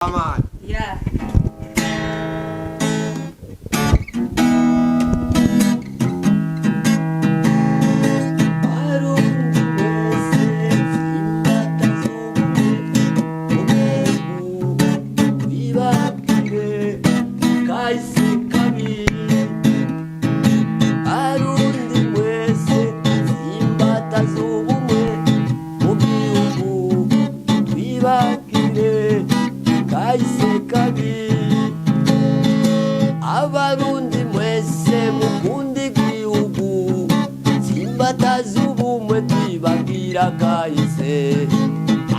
Come on. Yeah. Abarundi mwese mukundi igihugu simbataza ubumwe twibagira kahise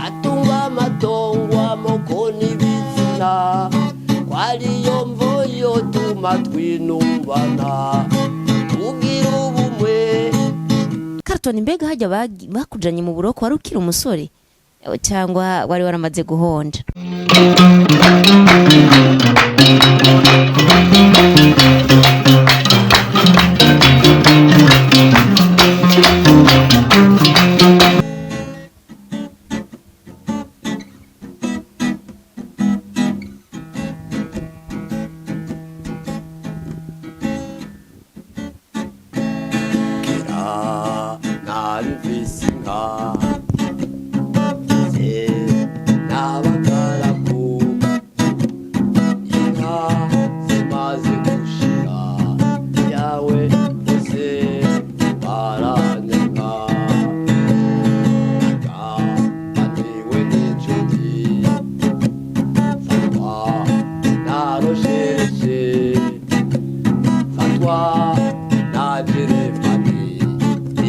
atunga amatongo amoko n'ibitsina kwariyo mvo yotuma twinumbana tugira ubumwe. Karton, mbega hajya bakujanye mu buroko wari ukiri umusore cyangwa wari waramaze guhonja?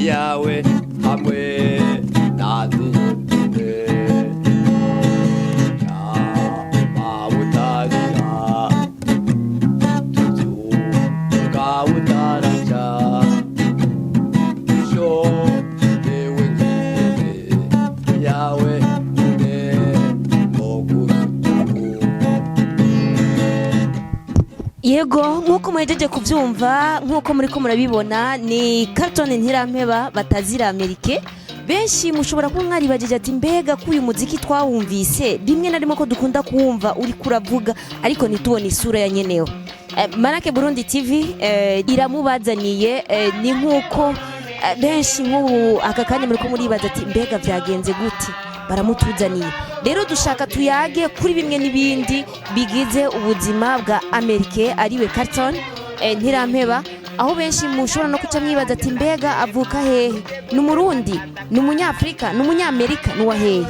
yawe hamwe nadinde ya mawutarira tuzu kawutaraja sho ewe nginde yawe ne moguru. Yego, nkuko muhejeje kubyumva, nkuko muri ko murabibona, ni Karton Ntirampeba batazira Amerike. Benshi mushobora kuba mwaribagije ati mbega ko uyu muziki twawumvise rimwe na rimwe ko dukunda kuwumva uri kuravuga ariko ntitubone isura ya nyenewe. Manake Burundi TV iramubazaniye, ni nkuko benshi nk'ubu aka kanya muri ko muribaza ati mbega byagenze gute baramutuzaniye. Rero dushaka tuyage kuri bimwe n'ibindi bigize ubuzima bwa Amerike ariwe Karton Ntirampeba, aho benshi mushobora no kuca mwibaza ati mbega avuka hehe, ni Umurundi, ni Umunyafrika, ni Umunyamerika, ni wahehe.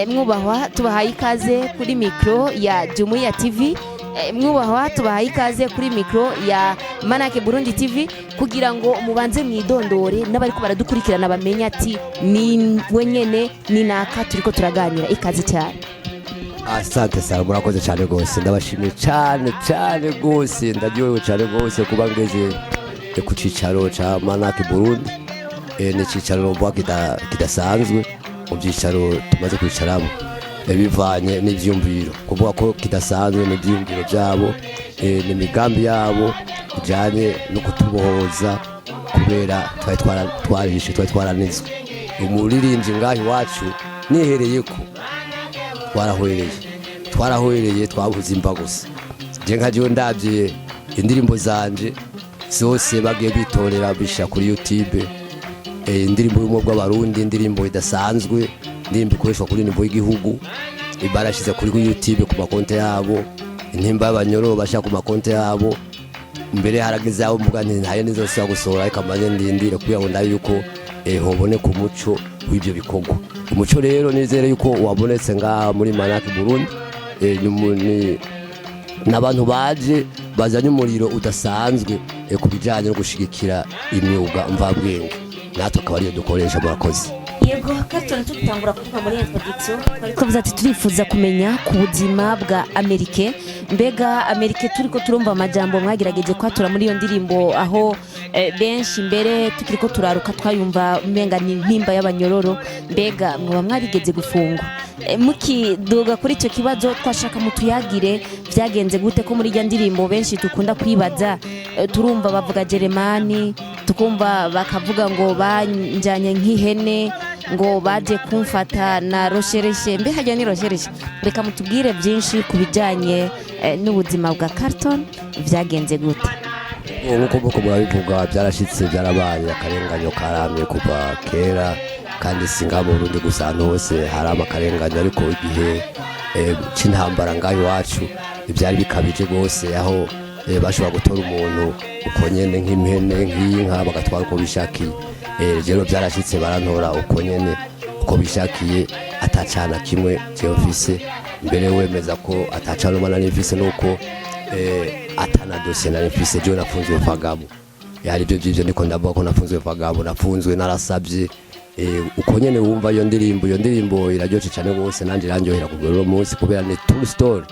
Mwubahwa tubahaye ikaze kuri mikro ya Jumuiya TV, mwubahwa tubahaye ikaze kuri mikro ya Manake Burundi TV kugira ngo mubanze mwidondore n'abari ko baradukurikirana bamenye ati ni wenyene ni naka turiko turaganira. Ikaze cyane. Asante sana, murakoze cyane gose, ndabashimiye cyane gose, ndaryohewe cyane gose kuba ngeze ku cicaro ca Manake Burundi. Ni cicaro mvuga kidasanzwe mu byicaro tumaze kwicaramo, bivanye n'ivyumviro kuvuga ko kidasanzwe n'ivyumviro byabo, n'imigambi yabo ijanye no kutubohoza kubera twari twaranizwe. Umuririmbyi ngahi wacu nihereye ko twarahoereye twabuze imba gusa. Je nkaje ndabye indirimbo zanje zose bagiye bitorera bisha kuri YouTube, indirimbo y'umwe bw'abarundi, indirimbo idasanzwe, indirimbo ikoreshwa kuri nivo y'igihugu, ibarashize kuri YouTube ku makonte yabo, intimba y'abanyoro basha ku makonte yabo. Mbere harageze aho mvuga nti ntaye nizose gusohora ikamanye ndindire kugira ngo ndaye yuko hobone ku muco w'ibyo bikorwa. Umuco rero nizere yuko wabonetse nga muri Manake Burundi, ni n'abantu baje bazanye umuriro udasanzwe ku bijyanye no gushigikira imyuga mvabwenge, natwe akaba ariyo dukoresha. Murakoze. Yego, Karton, tutangura kuvuga muri introduction ariko bizati turifuza kumenya ku buzima bwa Amerike. Mbega Amerike turiko turumva amajambo mwagirageje kwatura muri iyo ndirimbo, aho benshi mbere tukiriko turaruka twayumva umenga ni impimba y'abanyororo. Mbega mwa mwarigeze gufungwa mukiduga kuri icyo kibazo twashaka mutuyagire byagenze gute ko muri irya ndirimbo benshi dukunda kwibaza turumva bavuga Jeremani tukumva bakavuga ngo banjanye nk'ihene ngo baje kumfata na Roshereshe mbe hajya ni Roshereshe reka mutubwire byinshi ku bijyanye n'ubuzima bwa Carlton byagenze gute nk'uko murabivuga byarashitse byarabaye akarenganyo karamye kuva kera kandi singa mu Burundi gusa ahantu hose hari amakarenganyo ariko igihe cy'intambara ngaho iwacu ibyari bikabije rwose aho bashobora gutora umuntu uko nyene nk'impene nk'inka bagatwara uko bishakiye rero byarashitse barantora uko nyene uko bishakiye atacana kimwe cyo mfise mbere wemeza ko atacana umwana n'imfise nuko atana dosiye nari mfise je nafunzwe Fagabo yari byo byivyo niko ndavuga ko nafunzwe Fagabo nafunzwe narasabye uko nyene wumva iyo ndirimbo iraryoshye cyane rwose nanje irandyohera ku rwego munsi kubera ni true story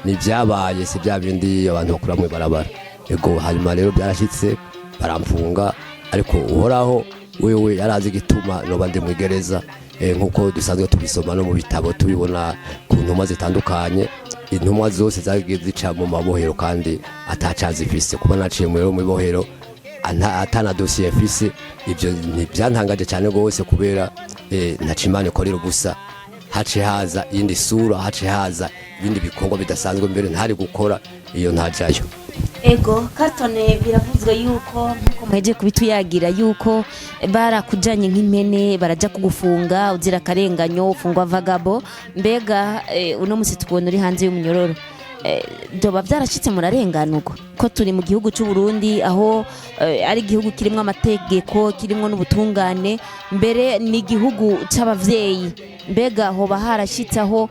ni byabaye si bya bindi abantu bakura mu barabara ego hanyuma rero byarashitse baramfunga ariko uhoraho wewe yarazi gituma noba ndi mu gereza nkuko dusanzwe tubisoma no mu bitabo tubibona ku ntumwa zitandukanye intumwa zose zagiye zica mu mabohero kandi atacazi ifise kuba naciye mu bohero atana dosiye ifise ibyo ntibyantangaje cyane rwose kubera ntacimane korera gusa hace haza iyindi sura hace haza ibindi bikorwa bidasanzwe mbere ntari gukora iyo ntajayo ego Carlton biravuzwe yuko nkuko muheje kubituyagira yuko barakujanye nk'impene baraja kugufunga uzira karenganyo ufungwa Vagabo mbega uno musi tukubona uri hanze y'umunyororo doba byarashitse murarenganurwa ko turi mu gihugu cy'u Burundi aho ari igihugu kirimo amategeko kirimo n'ubutungane mbere ni igihugu c'abavyeyi mbega hoba harashitse aho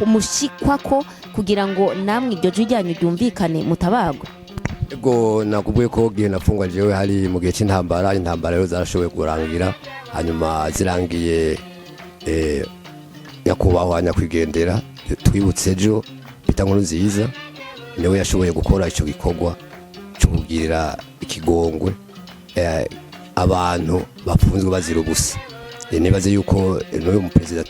mushikwako kugira ngo namwe iryo jwi ryanyu ryumvikane mutabagwa ego nakubwiye ko gihe nafungwa jewe hari mu gihe cy'intambara rero zarashoboye kurangira hanyuma zirangiye nyakubahwa nyakwigendera twibutse ejo bita nkuru nziza niwe yashoboye gukora icyo gikorwa cyo kugirira ikigongwe abantu bafunzwe bazira ubusa nibaze yuko n'uyu muperezida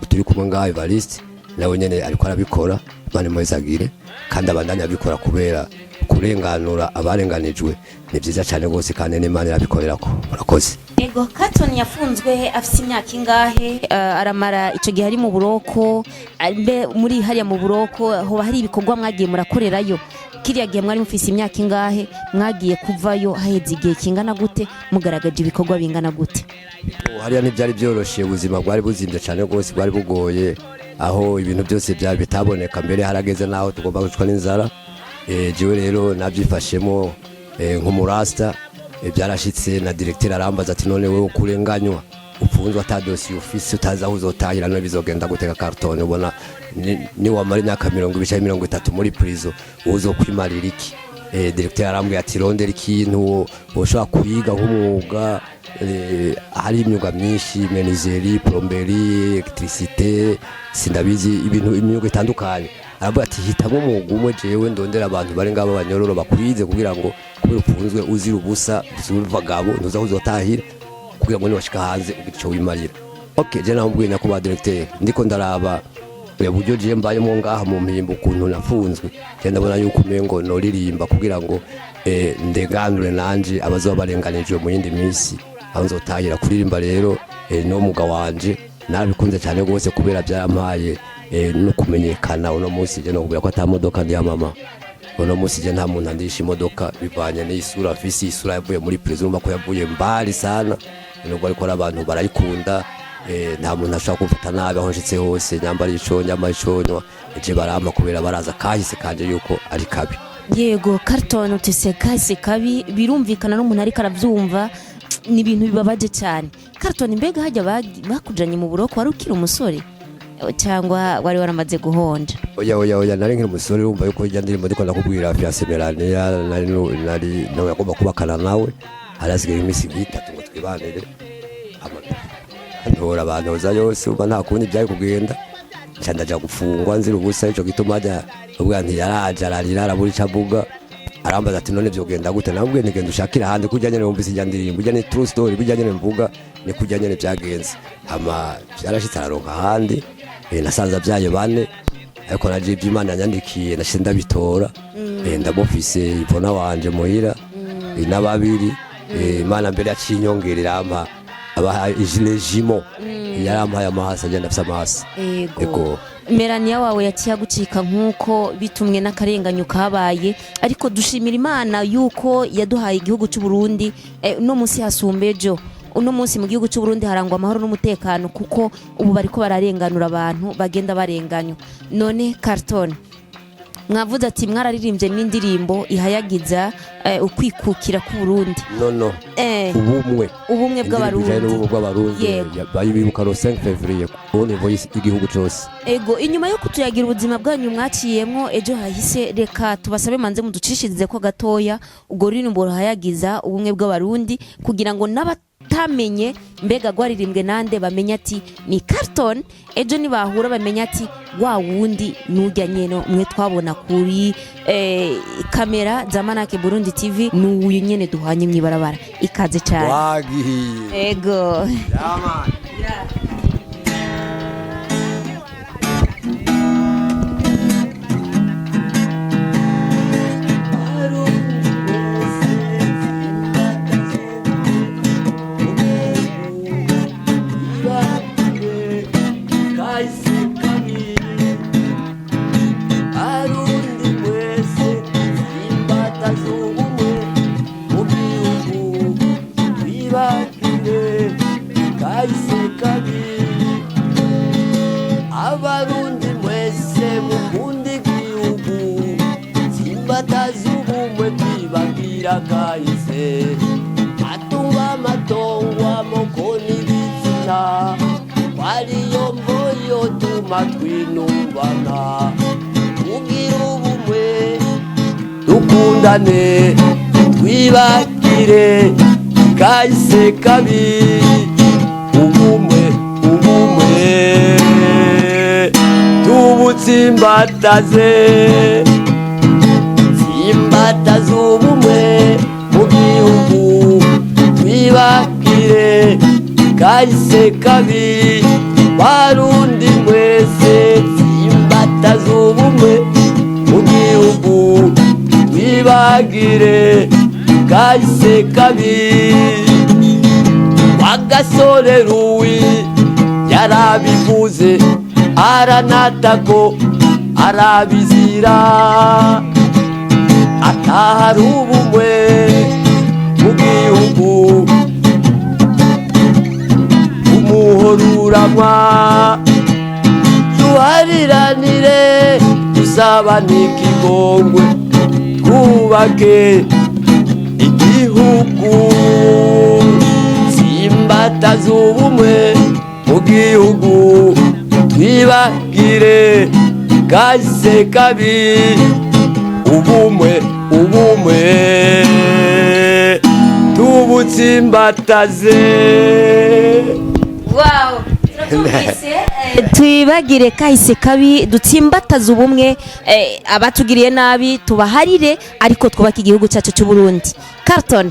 turi kumwe ngaho Evariste nawe nyene ariko arabikora Imana imwezagire kandi abandanya abikora kubera kurenganura abarenganijwe ni byiza cyane rwose kandi n'Imana irabikorera ko murakoze ego Carlton yafunzwe afite imyaka ingahe aramara icyo gihe ari mu buroko mbe muri hariya mu buroko hoba hari ibikorwa mwagiye murakorerayo kiriya gihe mwari mufise imyaka ingahe mwagiye kuvayo haheze igihe kingana gute mugaragaje ibikorwa bingana gute hariya ntibyari byoroshye ubuzima bwari buzimbye cyane rwose bwari bugoye aho ibintu byose byari bitaboneka mbere harageze naho tugomba gucwa n'inzara jewe rero nabyifashemo nk'umurasta byarashitse na directeur arambaza ati none wewe kurenganywa ufunzwe atadosiye ufise utaza aho uzotahira no bizogenda guteka Carlton ubona ni wamara imyaka 20-30 muri prison uzokwimarira iki directeur arambwiye ati rondera ikintu ushobora kwiga nk'umwuga hari imyuga myinshi menuiserie plomberie electricité sindabizi ibintu imyuga itandukanye aravuga ati hitamo umwuga umwe jewe ndondera abantu bari ngabo banyororo bakwize kugira ngo kubera ufunzwe uzira ubusa Vagabo ntuza uzotahira kugira ngo niwashika hanze ugico wimarira okay je namubwiye nakuba directeur ndiko ndaraba buryo je mbayemo ngaha mu mpimbo ukuntu nafunzwe je ndabona yuko umengo noririmba kugira ngo ndeganure nanje abazoba barenganijwe mu yindi minsi aho nzotahira kuririmba rero no muga wanje narabikunze cyane rwose kubera byarampaye no kumenyekana uno munsi je no kubera ko atamodoka ndi ya mama uno munsi je nta muntu andisha imodoka bivanye n'isura afisi isura yavuye muri prison umva ko yavuye mbali sana nubwo ariko abantu barayikunda nta muntu ashaka kumfata nabi aho nshitse hose nyambara iconyo je barama kubera baraza kahise kanje yuko ari kabi yego Carlton utese kahise kabi birumvikana n'umuntu ariko aravyumva ni ibintu bibabaje cyane Carlton mbega hajya bakujanye mu buroko wari ukiri umusore cyangwa wari waramaze guhonja oya nari nkiri umusore urumva yuko ijya ndirimbo ndiko ndakubwira Fiancé Melania nari nawe yagomba kubakana nawe harasigaye iminsi 3 ngo twibanire ntora abantu baza yose uba nta kundi byari kugenda cyandaja gufungwa nzira ubusa ico gituma ajya ubwa nti yaraje ararira arabura icavuga arambaza ati none byogenda gute nabwiye ntigenda ushakira handi kujya nyene wumvise ijya ndirimbo ijya ni true story bijya nyene mvuga ni kurya nyene byagenze hama byarashitse araronka ahandi nasanze abyaye 4 ariko naje iby'Imana yanyandikiye nashe ndabitora ndamufise ivona wanje muhira n'ababiri Imana mbere yacinyongerera ama abaha ijilejimo yarampaye amahasa agenda afise amahasa ego Melania wawe yaciye gucika nkuko bitumwe n'akarenganyo kabaye ariko dushimira Imana yuko yaduhaye igihugu cy'u Burundi no munsi hasumbejo uno munsi mu gihugu cy'u Burundi harangwa amahoro n'umutekano kuko ubu bariko bararenganura abantu bagenda barenganywa none Carton mwavuze ati mwararirimbye n'indirimbo ihayagiza ukwikukira ku Burundi no ubumwe bw'abarundi bayibibuka ro 5 février ku niveau y'igihugu cyose ego inyuma yo kutuyagira ubuzima bwanyu mwaciyemwo ejo hahise reka tubasabe manze muducishirize ko gatoya ubwo ruririmbo ruhayagiza ubumwe bw'abarundi kugira ngo tamenye mbega gwaririmbwe nande bamenya ati ni Carton ejo nibahura bamenya ati wa wundi nujya nyeno mwe twabona kuri kamera za Manake Burundi TV n'uyu nyene duhanye mwibarabara ikaze cyane wagihiye ego abarundi mwese mukundi igihugu simbataza ubumwe kwibagira kahise atunga amatongo amoko n'ibitsina wariyo mvoyo tuma twinubana tugira ubumwe dukundane twibagire kahise kabi ubumwe tubutsimbataze tsimbataze ubumwe mu gihugu twibagire kahise kabi barundi mwese tsimbataze ubumwe mu gihugu twibagire kahise kabi wagasore ruwi yarabivuze aranatako arabizira atahari ubumwe mu gihugu umuhoruranywa duhariranire dusabane ikigongwe twubake igihugu simbataza ubumwe mu gihugu twibagire kahise kabi ubumwe tubutsimbataze wow twibagire kahise kabi dutsimbataza ubumwe abatugiriye nabi tubaharire ariko twubaka igihugu cyacu cy'u Burundi Carton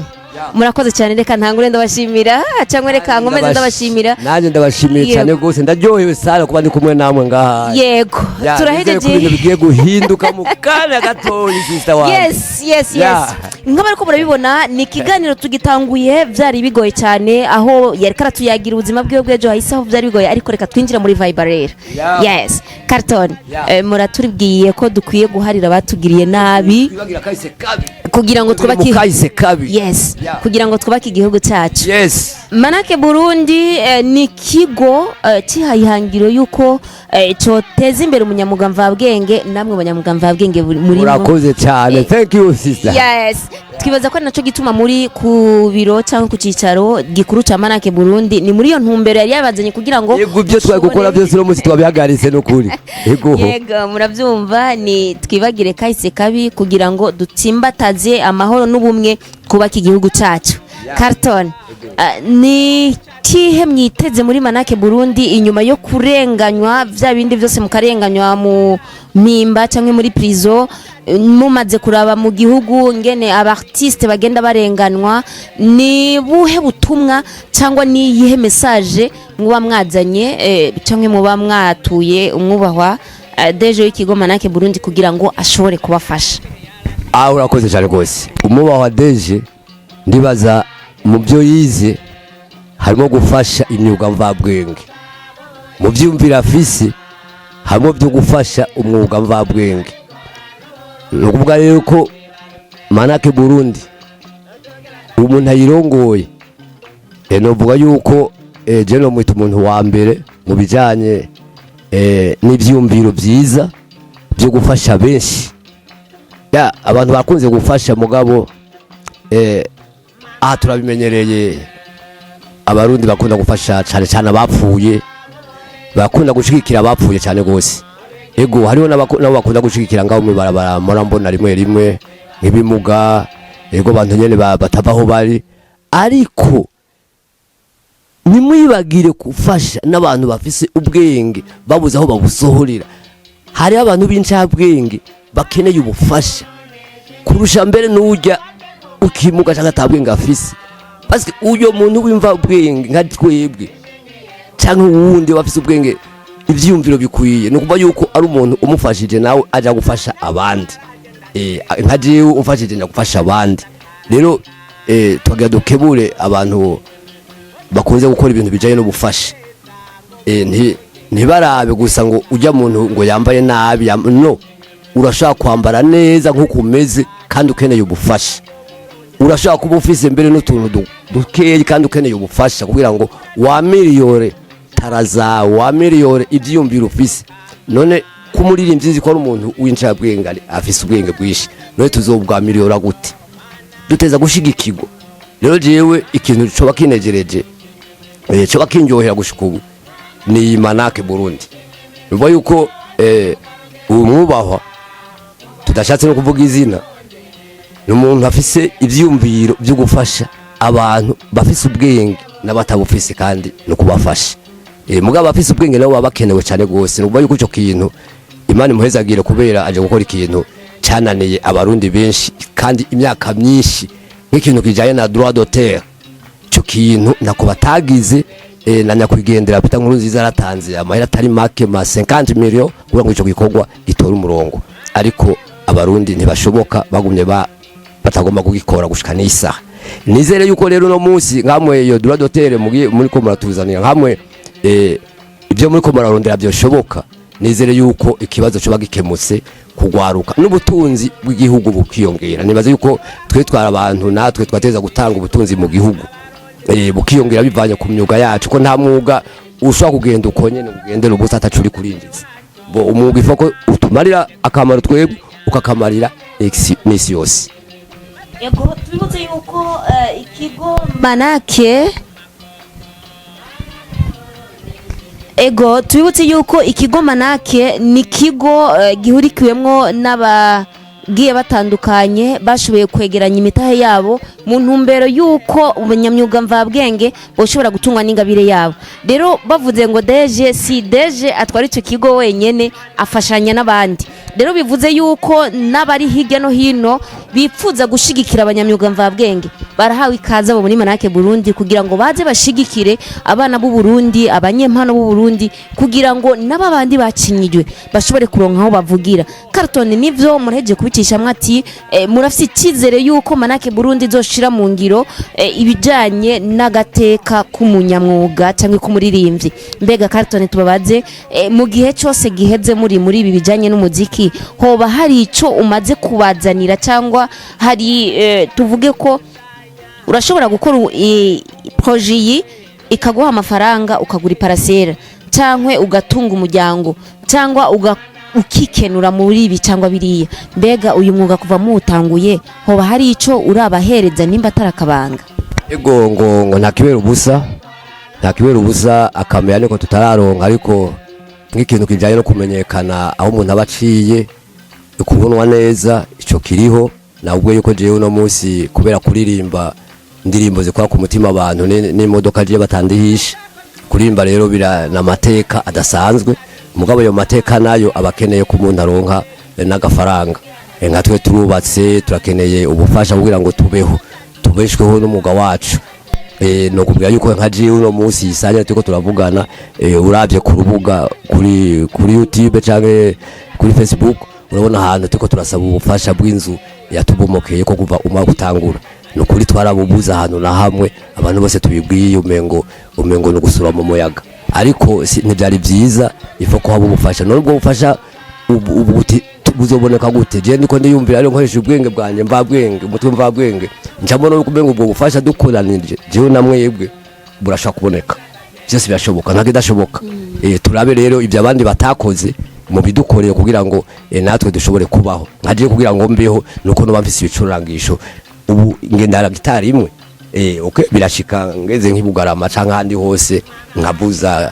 murakoze cyane reka ntangure ndabashimira cyangwa reka nkomeze ndabashimira nanjye ndabashimiye cyane gose ndaryohewe sara kuba ndi kumwe namwe ngaha yego turahejeje ibintu bigiye guhinduka mu kanya gato sister wawe yes nk'abari ko murabibona ni ikiganiro tugitanguye byari bigoye cyane aho yari karatuyagira ubuzima bwiwe bw'ejo hahise aho byari bigoye ariko reka twinjira muri vibe rero yes Carton muratubwiye ko dukwiye guharira abatugiriye nabi kugira ngo twubake kahise kabi yes kugira ngo twubake igihugu cyacu yes Manake Burundi ni kigo cihayihangiro yuko coteza imbere umunyamugamva bwenge namwe abanyamugamva bwenge muri murakoze cyane thank you sister yes twibaza ko naco gituma muri ku biro cyangwa ku cicaro gikuru ca Manake Burundi ni muri yo ntumbero yari yabazanye kugira ngo yego byo twari gukora byose no musi twabihagaritse no kuri yego muravyumva ni twibagire kahise kabi kugira ngo dutsimbataze amahoro n'ubumwe kubaka igihugu cyacu Carton ni nikihe mwiteze muri Manake Burundi inyuma yo kurenganywa vya bindi vyose mukarenganywa mu mpimba canke muri prison, mumaze kuraba mu gihugu ngene abartiste bagenda barenganwa, ni buhe butumwa cyangwa ni yihe message muba mwazanye canke muba mwatuye umwubahwa deje w'ikigo Manake Burundi kugira ngo ashobore kubafasha? Urakoze cyane rwose. Umwubahwa deje ndibaza mu byo yize harimo gufasha imyuga mvabwenge, mu byumvira afise harimo byo gufasha umwuga mvabwenge. Ni ukuvuga rero ko Manake Burundi umuntu ayirongoye, novuga yuko je no mwita umuntu wa mbere mu bijanye n'ivyumviro byiza byo gufasha benshi. Abantu bakunze gufasha mugabo turabimenyereye, abarundi bakunda gufasha cyane cyane abapfuye, bakunda gushigikira abapfuye cyane gose. Ego hariho nabo bakunda gushigikira ngaho mu barabara mbona rimwe nk'ibimuga, ego bantu nyene batavaho bari, ariko nimwibagire gufasha n'abantu bafise ubwenge babuze aho babusohorera. Hari abantu b'incabwenge bakeneye ubufasha kurusha mbere n'ujya ukimuga cyangwa atabwenge afise, parce que uyo muntu wimva ubwenge nka twebwe cyangwa uwundi wafise ubwenge ivyumviro bikwiye, no kuba yuko ari umuntu umufashije nawe aja gufasha abandi. Nka jewe umfashije nja gufasha abandi. Rero twagira dukebure abantu bakunze gukora ibintu bijanye no gufasha. Ntibarabe gusa ngo ujya muntu ngo yambaye nabi, no, urashaka kwambara neza nk'uko umeze kandi ukeneye ubufasha. Urashaka kuba ufise mbere n'utuntu dukeyi kandi ukeneye ubufasha kugira ngo wamiriyore taraza, wamiriyore ivyumviro ufise. None kumuririmbyi nzi ko ari umuntu w'incabwenge afise ubwenge bwishi, none tuzobwamiriyora gute? Duteza gushigikirwa. Rero jewe ikintu coba kinejereje, coba kinjohera gushika ubu ni Manake Burundi. Bivuga yuko umwubahwa tudashatse no kuvuga izina, n'umuntu afise ivyumviro byo gufasha abantu bafise ubwenge n'abatabufise kandi no kubafasha. Mugabo bafise ubwenge nabo bakenewe cyane gose. Nukuvuga yuko ico kintu Imana imuhezagire kubera aje gukora ikintu cyananiye abarundi benshi kandi imyaka myinshi, nk'ikintu kijaye na droit d'auteur. Ico kintu nako batagize, na nyakwigendera Peter Nkurunziza aratanze amahera atari make ma 50 million kugira ngo ico gikorwa gitora umurongo, ariko abarundi ntibashoboka bagumye batagomba kugikora gushika n'isaha. Nizere yuko rero no munsi nkamwe iyo droit d'auteur muri ko muratuzanira nkamwe ibyo muri ko murarondera byoshoboka. Nizere yuko ikibazo cyo bagikemutse kugwaruka n'ubutunzi bw'igihugu bukiyongera. Nibaze yuko twe twara abantu natwe twateza gutanga ubutunzi mu gihugu bukiyongera bivanye ku myuga yacu, ko nta mwuga ushobora kugenda ukonyene ugendera ubusa atacuri kurinjiza. Bo umwuga ifoko utumarira akamaro twebwe ukakamarira n'isi yose. Yego tubibutse yuko ikigo Manake ikigo Manake ni kigo gihurikiwemwo n'abagiye batandukanye bashoboye kwegeranya imitahe yabo mu ntumbero yuko ubunyamyuga mvabwenge boshobora gutungwa n'ingabire yabo. Rero bavuze ngo deje atwara icyo kigo wenyene, afashanya n'abandi. Rero bivuze yuko n'abari hirya no hino bipfuza gushigikira abanyamyuga mvabwenge barahawe ikaze muri Manake Burundi kugira ngo baze bashigikire abana b'u Burundi, abanyempano b'u Burundi, kugira ngo n'ababandi bacinyijwe bashobore kuronka aho bavugira. Carton nivyo mureje kubicishamwe ati murafite ikizere yuko Manake Burundi zoshira mu ngiro ibijanye n'agateka k'umunyamwuga cyangwa kumuririmbyi. Mbega Carton tubabaze, mu gihe cyose giheze muri ibi bijanye n'umuziki, hoba hari ico umaze kubazanira cyangwa hari tuvuge ko urashobora gukora projet ikaguha amafaranga ukagura iparasera cyangwa ugatunga umuryango cyangwa ukikenura muri ibi cyangwa biriya? Mbega uyu mwuga kuva mu utanguye hoba hari ico urabahereza nimba atarakabanga? Ego ngo ntakibera ubusa akamera niko tutararonka, ariko nk'ikintu kijanye no kumenyekana aho umuntu abaciye kubonwa neza ico kiriho. Nabwo yuko jewe no munsi kubera kuririmba indirimbo zikora ku mutima abantu n'imodoka je batandihisha kurimba rero n'amateka adasanzwe mugabo ayo mateka nayo abakeneye ku muntu aronka n'agafaranga nka twe turubatse turakeneye ubufasha kugira ngo tubeshweho n'umuga wacu no kubwira yuko nka je uno munsi isanya tuko turavugana uravye ku rubuga kuri YouTube canke kuri Facebook urabona ahantu tuko turasaba ubufasha bw'inzu yatubomokeye ko kuva gutangura nukuri twarabubuza ahantu na hamwe abantu bose tubibwiye umengo no gusura mu muyaga ariko ntibyari byiza ifo ko haba ubufasha nubwo bufasha buzoboneka gute je niko ndiyumvira rero nkoresha ubwenge bwanje mbabwenge umutwe mbabwenge njamo no kubenga ubwo bufasha dukoranije jewe namwebwe burasha kuboneka byose birashoboka ntabwo idashoboka turabe rero ibyo abandi batakoze mu bidukoreye kugira ngo natwe dushobore kubaho nkaje kugira ngo mbeho nuko no bamfise ibicurangisho ubu ngendara gitari imwe okay birashika ngeze nk'ibugarama canka handi hose nkabuza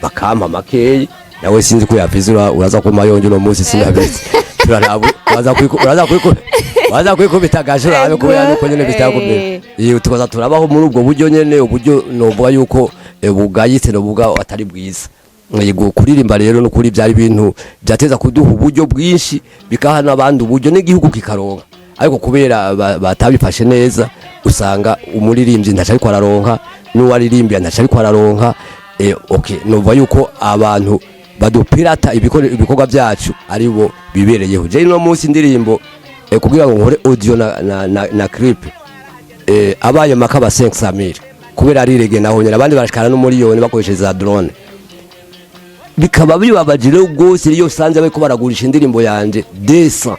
bakampa makeyi nawe sinzi ko yafizura uraza ko mayonje no munsi sinabizi turarabu waza kwikubita gashura abe kubera nuko nyene bitakomeye tukaza turabaho muri ubwo buryo nyene uburyo novuga yuko bugayitse no buga atari bwiza yego kuririmba rero no kuri byari bintu byateza kuduha uburyo bwinshi bikahana abandi uburyo n'igihugu kikaronka ariko kubera batabifashe neza usanga umuririmbyi ntacari ko araronka n'uwaririmbye ntacari ko araronka okay numva yuko abantu badupirata ibikorwa byacu aribo bibereyeho je no munsi indirimbo kugira ngo nkore audio na clip abaye makaba 500,000 kubera ari rege naho nyara abandi barashikana no miliyoni bakoresheje za drone bikaba bibabajire ubwose iyo sanze bariko baragurisha indirimbo yanje 200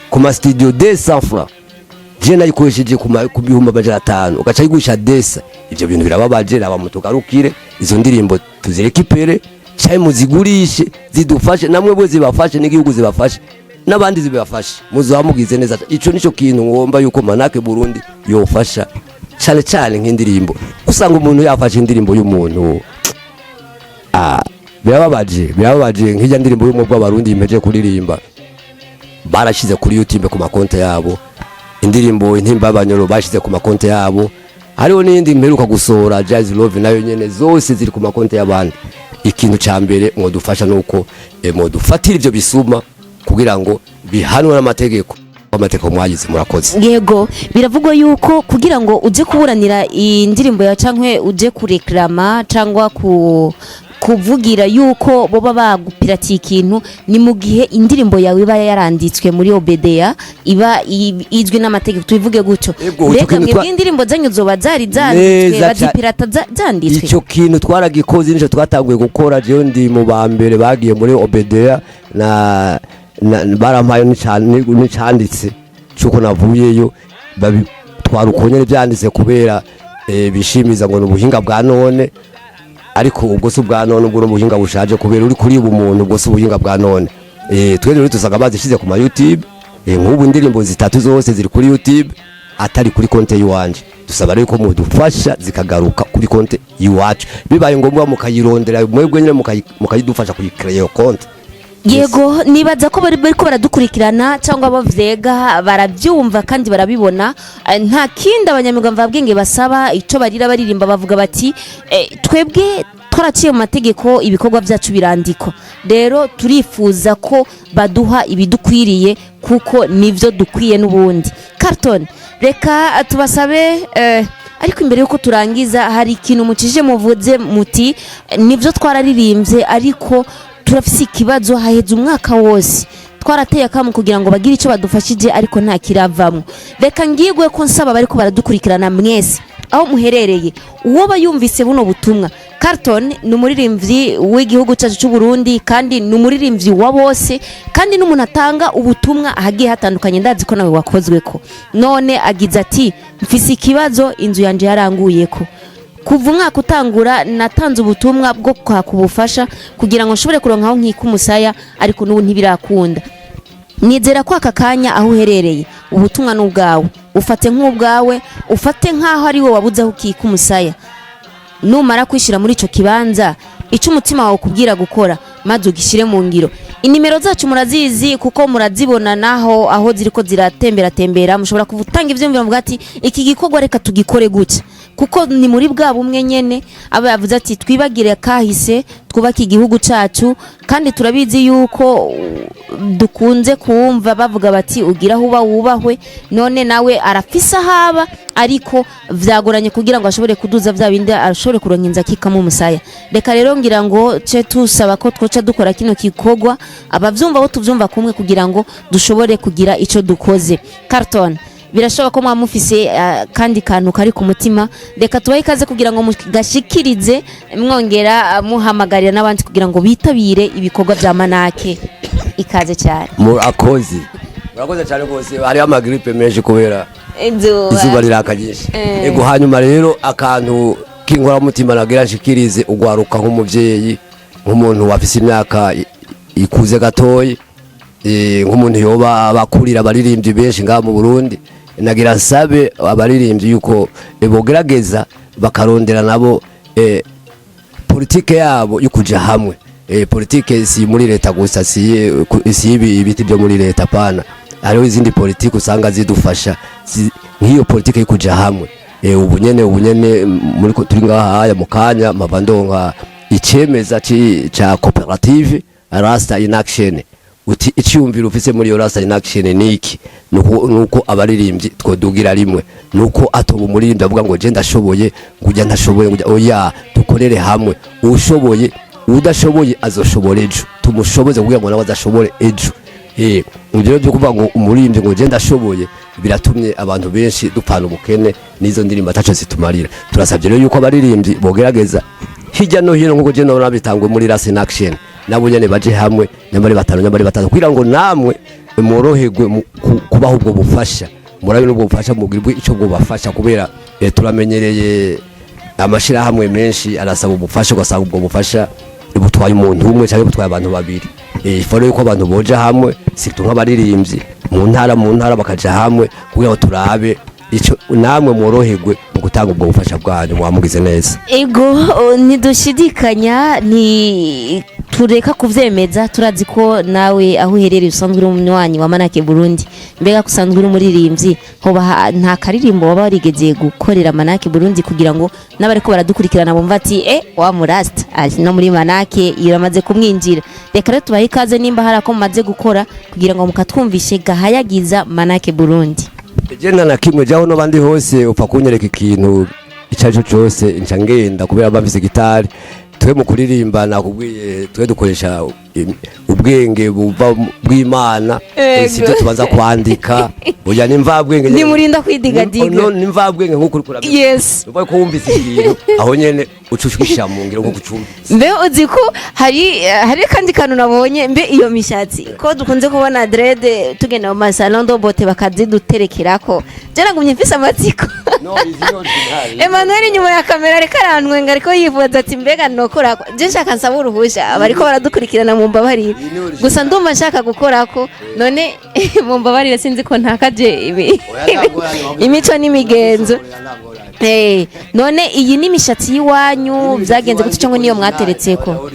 kuma studio 200 francs je nayikoresheje ku bihumbi 500 ugaca yigusha 200 ivyo bintu birababaje raba mutugarukire izo ndirimbo tuzirekipere cyaye muzigurishe zidufashe namwe bo zibafashe n'igihugu zibafashe n'abandi zibafashe muzamugize neza ico nico kintu ngomba yuko Manake Burundi yofasha cyane nk'indirimbo usanga umuntu yafashe indirimbo y'umuntu birababaje nk'ijya ndirimbo y'umwe bw'abarundi imeje kuririmba barashize kuri YouTube ku makonte yabo indirimbo intimba abanyoro bashize ku makonte yabo hariho n'indi mperuka gusora Jazz Love nayo nyene zose ziri ku makonte y'abandi ikintu cyambere ngo dufasha nuko mo dufatira ivyo bisuma kugira ngo bihanwe n'amategeko mwagize murakoze yego biravugwa yuko kugira ngo uje kuburanira indirimbo ya cankwe uje kureklama cyangwa kuvugira yuko boba bagupiratiye ikintu ni mu gihe indirimbo yawe iba yaranditswe muri OBDA iba izwi n'amategeko tubivuge gutyo reka mwebwe indirimbo zanyu zoba zanditswe bazipirata zanditswe icyo kintu twaragikoze nico twatanguye gukora je ndi mu bambere bagiye muri OBDA na barampaye n'icanditse cyuko navuyeyo twarukonyere byanditse kubera bishimiza ngo n'ubuhinga bwa none ariko ubwo se bwa none ubwo n'ubuhinga bushaje kubera uri kuri umuntu ubwo se ubuhinga bwa none twe rero tusaga bazishize ku ma YouTube nk'ubu indirimbo zitatu zose ziri kuri YouTube atari kuri konte yiwanje dusaba rero ko mudufasha zikagaruka kuri konte yiwacu bibaye ngombwa mukayirondera mwebwe nyine mukayidufasha kuyicreate konte yego nibaza ko bari ko baradukurikirana cyangwa bavyega barabyumva kandi barabibona nta kindi abanyamigwa mvabwenge basaba ico barira baririmba bavuga bati twebwe twaraciye mu mategeko ibikorwa byacu birandiko rero turifuza ko baduha ibidukwiriye kuko nivyo dukwiye n'ubundi Carton reka tubasabe ariko imbere yuko turangiza hari ikintu mucije muvuze muti nivyo twararirimbye ariko turafise ikibazo haheze umwaka wose twarateye akamu kugira ngo bagire icyo badufashije ariko nta kiravamo reka ngigwe ko nsaba bari ko baradukurikirana mwese aho muherereye uwo bayumvise buno butumwa Carton ni umuririmbyi w'igihugu cyacu cy'u Burundi kandi ni umuririmbyi wa bose kandi n'umuntu atanga ubutumwa ahagiye hatandukanye ndazi ko nawe wakozwe ko none agize ati mfise ikibazo inzu yanje yaranguye ko kuva umwaka utangura natanze ubutumwa bwo kwaka ubufasha kugira ngo nshobore kuronkaho nk'ikumusaya ariko n'ubu ntibirakunda nizera ko aka kanya aho uherereye ubutumwa n'ubwawe ufate nk'ubwawe ufate nk'aho ari wowe wabuze aho ukikumusaya numara kwishira muri ico kibanza ico umutima wawe kubwira gukora maze ugishire mu ngiro inimero zacu murazizi kuko murazibona naho aho ziriko ziratembera mushobora kuvutanga ivyumviro mvuga ati iki gikorwa reka tugikore gutya kuko ni muri bwa bumwe nyene aba yavuze ati twibagire kahise twubaka igihugu cacu kandi turabizi yuko dukunze kumva bavuga bati ugira huba wubahwe none nawe arafisa haba ariko vyagoranye kugira ngo ashobore kuduza vya bindi ashobore kuronka inzakika mu musaya reka rero ngira ngo ce tusaba ko twoca dukora kino kikogwa abavyumva bo tuvyumva kumwe kugira ngo dushobore kugira ico dukoze Carton birashoboka ko mwamufise kandi kantu kari ku mutima reka tubaye ikaze kugira ngo mugashikirize mwongera muhamagarira n'abandi kugira ngo bitabire ibikorwa vya Manake ikaze cyane murakoze cyane rwose hari amagripe menshi kubera izuba rirakanyisha ego hanyuma rero akantu kingora mutima nagira nshikirize ugwaruka nk'umuvyeyi nk'umuntu wafise imyaka ikuze gatoyi nk'umuntu yoba abakurira abaririmbyi benshi ngaha mu Burundi nagira nsabe abaririmbyi yuko bogerageza bakarondera nabo politike yabo yo kuja hamwe politike si muri leta gusa si ibiti byo muri leta pana hariho izindi politike usanga zidufasha nk'iyo politike yo kuja hamwe ubunyene muri turi ngaha aya mukanya mavandonga icemeza ca cooperative Rasta in Action uti icyumviro ufise muri yo Rasta in Action niki nuko abaririmbyi twodugira rimwe nuko atoba umuririmbyi avuga ngo je ndashoboye ngujya ntashoboye ngujya oya dukorere hamwe ushoboye udashoboye azoshobora ejo tumushoboze kugira ngo nawe azashobore ejo ibyo byo kuvuga ngo umuririmbyi ngo je ndashoboye biratumye abantu benshi dupana ubukene nizo ndirimbo ataco zitumarira turasabye rero yuko abaririmbyi bogerageza hirya no hino nkuko je nabona bitangwe muri Rasta in Action nabo nyene baje hamwe nyamari batanu kugira ngo namwe moroherwe kubaho ubwo bufasha murabe n'ubwo bufasha mugirwe ico bwo bafasha kubera turamenyereye amashira hamwe menshi arasaba ubufasha ugasanga ubwo bufasha butwaye umuntu umwe cyangwa butwaye abantu babiri iforo yuko abantu boja hamwe situ nk'abaririmbyi mu ntara bakaja hamwe kugira ngo turabe ico namwe moroherwe mu gutanga ubwo bufasha bwanyu mwamugize neza ego nidushidikanya ni tureka kuvyemeza turazi ko nawe aho uherereye usanzwe uri umunywanyi wa Manake Burundi mbega kusanzwe uri umuririmbyi hoba nta karirimbo waba warigeze gukorera Manake Burundi kugira ngo n'abariko baradukurikirana bumva ati wa murasta no muri Manake iramaze kumwinjira reka rero tubahe ikaze nimba harako mumaze gukora kugira ngo mukatwumvishe gahayagiza Manake Burundi jena na kimwe jaho no bandi hose upfa kunyereka ikintu icaje cyose ncangenda kubera bamvise gitari twe mu kuririmba nakubwiye twe dukoresha ubwenge buva bw'Imana sibyo tubanza kwandika oya nimvabwenge ni murinda kwidigadiga no nimvabwenge nkuko urikora yes ubaye ko wumvise ikintu aho nyene ucushwisha mu ngiro nko gucumvise mbe uzi ko hari kandi kantu nabonye mbe iyo mishatsi ko dukunze kubona dread tugenda mu salon de beauté bakaziduterekerako jana ngumye mfise amatsiko no izino zihari Emmanuel nyuma ya kamera reka arantwenga ariko yifuza ati mbega nokora je nshaka nsaba uruhusha abariko baradukurikirana mu mbabarire gusa ndumva nshaka gukorako none mu mbabarire sinzi ko ntakaje imico n'imigenzo none iyi ni mishatsi yiwanyu byagenze gute cyangwa niyo mwateretseko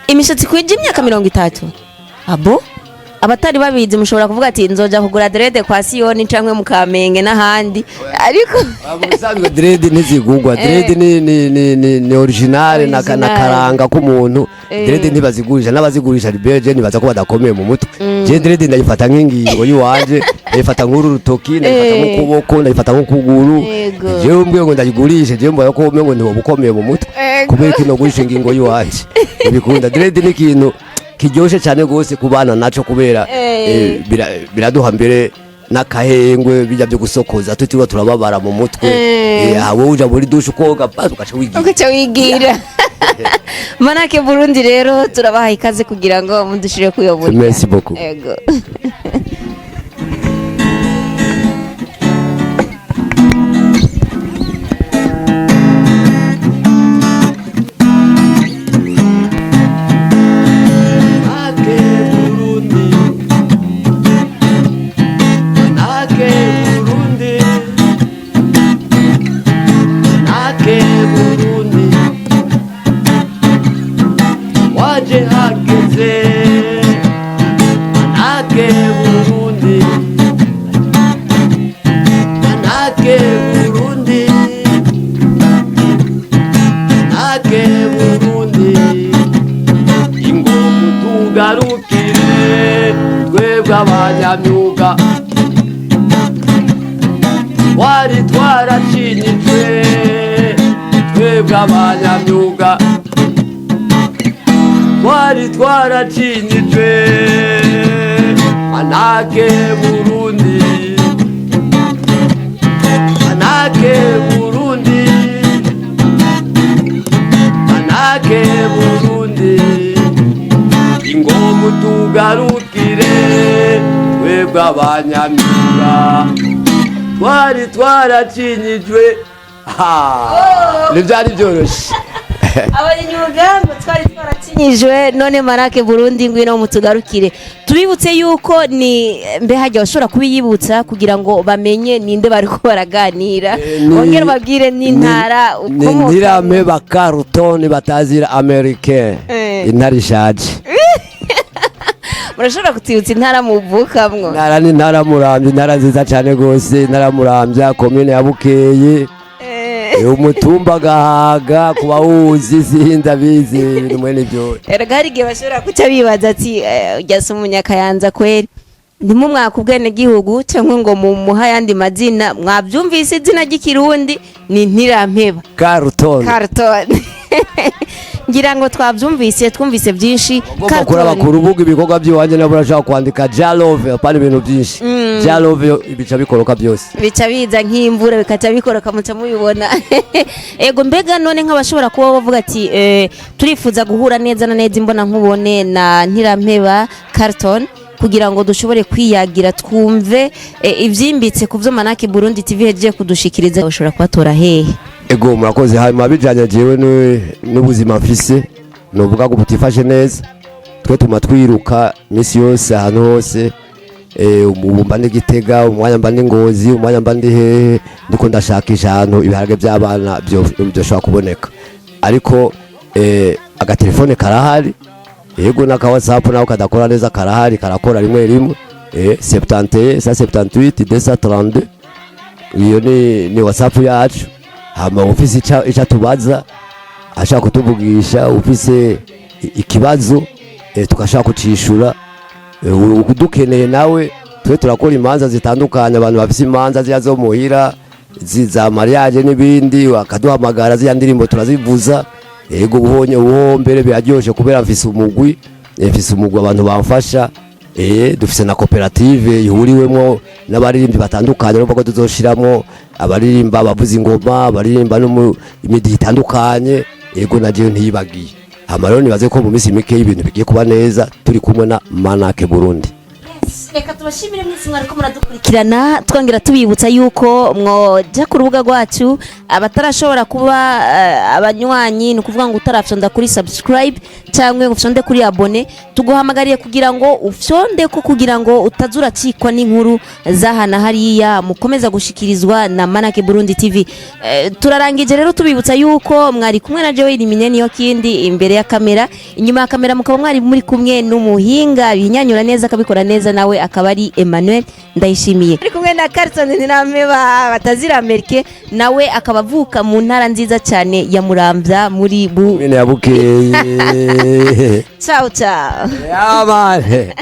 imishatsi kwije imyaka 30 abo abatari babizi mushobora kuvuga ati nzoja kugura dread kwa Sioni cankwe mu Kamenge n'ahandi ariko abusanzwe dread ntizigugwa dread ni original na karanga k'umuntu dread ntibazigurisha n'abazigurisha ribeje nibaza ko badakomeye mu mutwe je dread ndayifata nk'ingingo yiwanje ndayifata nk'uru rutoki ndayifata nk'ukuboko ndayifata nk'ukuguru je umbwe ngo ndayigurishe je mboye ko umwe ngo ni bukomeye mu mutwe kubera kino gurisha ingingo yiwanje bikunda dread ni kintu kiryoshe cyane gose kubana naco kubera biraduha mbere nakahengwe bijya byo gusokoza tutiwa turababara mu mutwe aho uja muri dushe koga pazo ugaca wigira Manake Burundi rero turabaha ikaze kugira ngo mudushire kuyobora merci beaucoup yego Waje tugarukire twebwe abanyamyuga twari twaracinyijwe twebwe abanyamyuga twari twaracinyijwe manake Burundi manake Burundi manake Burundi ingomu tugarukire twebwe abanyamyuga twari twaracinyijwe ntibyari byoroshye abanyamyuga ngo twari twaracinyijwe none manake Burundi ngwino mutugarukire tubibutse yuko ni mbe hajya bashobora kubiyibutsa kugira ngo bamenye ninde bariko baraganira ongera babwire n'intara ukomoka ntirame bakarutoni batazira americain intara ishaje murashobora kutibutsa intara muvukamwo intara ni intara Muramvya intara nziza cyane gose intara Muramvya komine ya Bukeye umutumba Gahaga kuba wuzi sinda bizi ibintu mwene byo erega hari igihe bashobora kuca bibaza ati ujyase umunyakayanza kweri ndimo mwaka ubwene gihugu cyangwa ngo mumuha yandi mazina mwabyumvise izina ry'ikirundi ni Ntirampeba Carton ngira ngo twabyumvise twumvise byinshi kuri abakuru uvuga ibikorwa by'iwanjye nabo urashaka kwandika Jalove apana ibintu byinshi Jalove bica bikoroka byose bica biza nk'imvura bikaca bikoroka muca mubibona ego mbega none nk'abashobora kuba bavuga ati turifuza guhura neza na neza imbona nkubone na Ntirampeba Carton kugira ngo dushobore kwiyagira twumve ibyimbitse ku byo manake Burundi TV heje kudushikiriza bashobora kubatora hehe ego murakoze hanyuma bijanye jewe n'ubuzima mfise novuga ko butifashe neza twe tuma twiruka misi yose ahantu hose umubumba ndi Gitega umwanya mba ndi Ngozi umwanya mba ndi hehe ndiko ndashakisha ahantu ibiharage by'abana byoshobora kuboneka ariko agatelefone karahari yego n'aka WhatsApp naho kadakora neza karahari karakora rimwe rimwe 71 178 232 iyo ni WhatsApp yacu hama ufise ica tubaza ashaka kutuvugisha ufise ikibazo tukashaka kucishura udukeneye nawe twe turakora imanza zitandukanye abantu bafise imanza ziyazo muhira ziza mariage n'ibindi wakaduhamagara ziya ndirimbo turazivuza yego ubonye uwo mbere byaryoshe kubera mfise umugwi abantu bamfasha dufise na koperative ihuriwemo n'abaririmbyi batandukanye n'ubwo tuzoshiramo abaririmba bavuza ingoma abaririmba no imidi itandukanye yego naje ntiyibagiye amaroni nibaze ko mu minsi mike y'ibintu bigiye kuba neza turi kumwe na manake Burundi reka tubashimire mwese mwariko muradukurikirana twongera tubibutsa yuko mwoja ku rubuga rwacu abatarashobora kuba abanywanyi ni ukuvuga ngo utarafyonda kuri subscribe cyangwa ufyonde kuri abone tuguhamagariye kugira ngo ufyonde ko kugira ngo utazura cikwa n'inkuru zahana hariya mukomeza gushikirizwa na manake Burundi TV turarangije rero tubibutsa yuko mwari kumwe na Joey Mineni yo kindi imbere ya kamera inyuma ya kamera mukaba mwari muri kumwe n'umuhinga binyanyura neza akabikora neza nawe akaba ari Emmanuel Ndayishimiye ari kumwe na Carton Ntirampeba batazira Amerike nawe akaba avuka mu ntara nziza cyane ya Muramvya muri Bukeye ya Bukeye ciao ciao ya mane